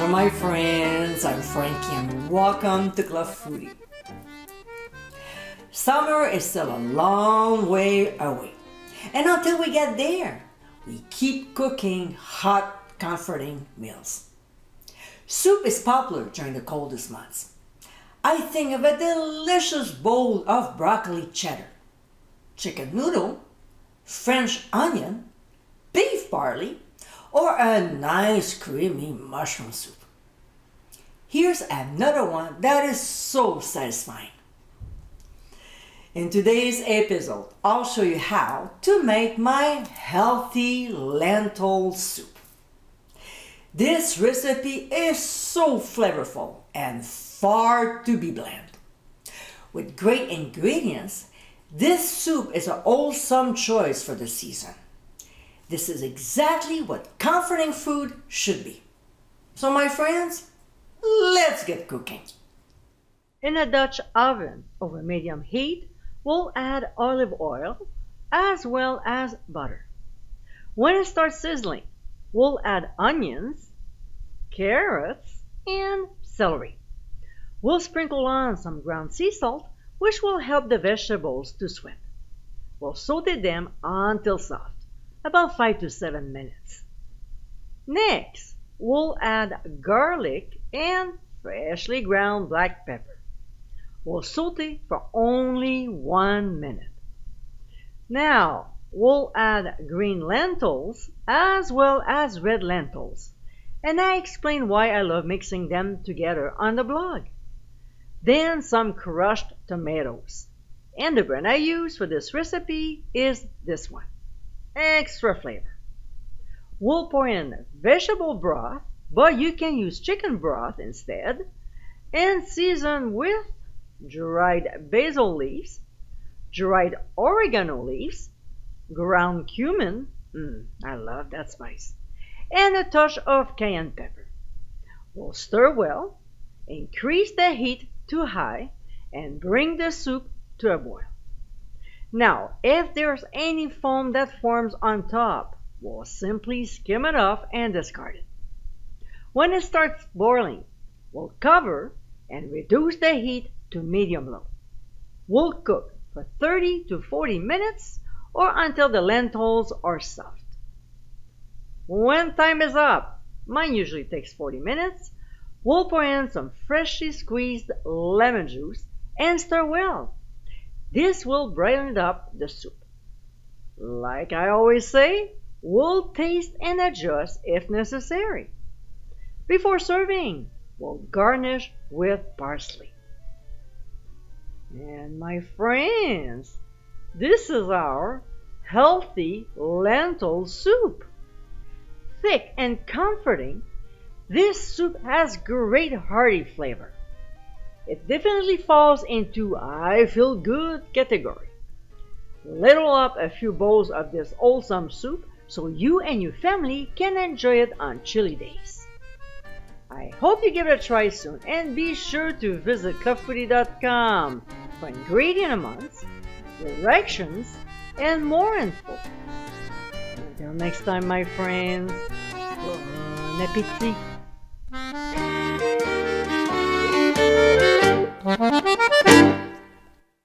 Bonjour my friends, I'm Frankie and welcome to Club Foodie. Summer is still a long way away, and until we get there, we keep cooking hot, comforting meals. Soup is popular during the coldest months. I think of a delicious bowl of broccoli cheddar, chicken noodle, French onion, beef barley, or a nice creamy mushroom soup. Here's another one that is so satisfying. In today's episode, I'll show you how to make my healthy lentil soup. This recipe is so flavorful and far to be bland. With great ingredients, this soup is a wholesome choice for the season. This is exactly what comforting food should be. So my friends, let's get cooking. In a Dutch oven over medium heat, we'll add olive oil as well as butter. When it starts sizzling, we'll add onions, carrots, and celery. We'll sprinkle on some ground sea salt, which will help the vegetables to sweat. We'll saute them until soft, about 5 to 7 minutes. Next, we'll add garlic and freshly ground black pepper. We'll saute for only 1 minute. Now, we'll add green lentils as well as red lentils, and I explain why I love mixing them together on the blog. Then some crushed tomatoes, and the brand I use for this recipe is this one. Extra flavor. We'll pour in vegetable broth, but you can use chicken broth instead, and season with dried basil leaves, dried oregano leaves, ground cumin, I love that spice, and a touch of cayenne pepper. We'll stir well, increase the heat to high, and bring the soup to a boil. Now, if there's any foam that forms on top, we'll simply skim it off and discard it. When it starts boiling, we'll cover and reduce the heat to medium-low. We'll cook for 30 to 40 minutes or until the lentils are soft. When time is up, mine usually takes 40 minutes, we'll pour in some freshly squeezed lemon juice and stir well. This will brighten up the soup. Like I always say, we'll taste and adjust if necessary. Before serving, we'll garnish with parsley. And my friends, this is our healthy lentil soup. Thick and comforting, this soup has great hearty flavor. It definitely falls into I feel good category. Ladle up a few bowls of this wholesome soup so you and your family can enjoy it on chilly days. I hope you give it a try soon, and be sure to visit clubfoodie.com for ingredient amounts, directions, and more info. Until next time, my friends, bon appétit!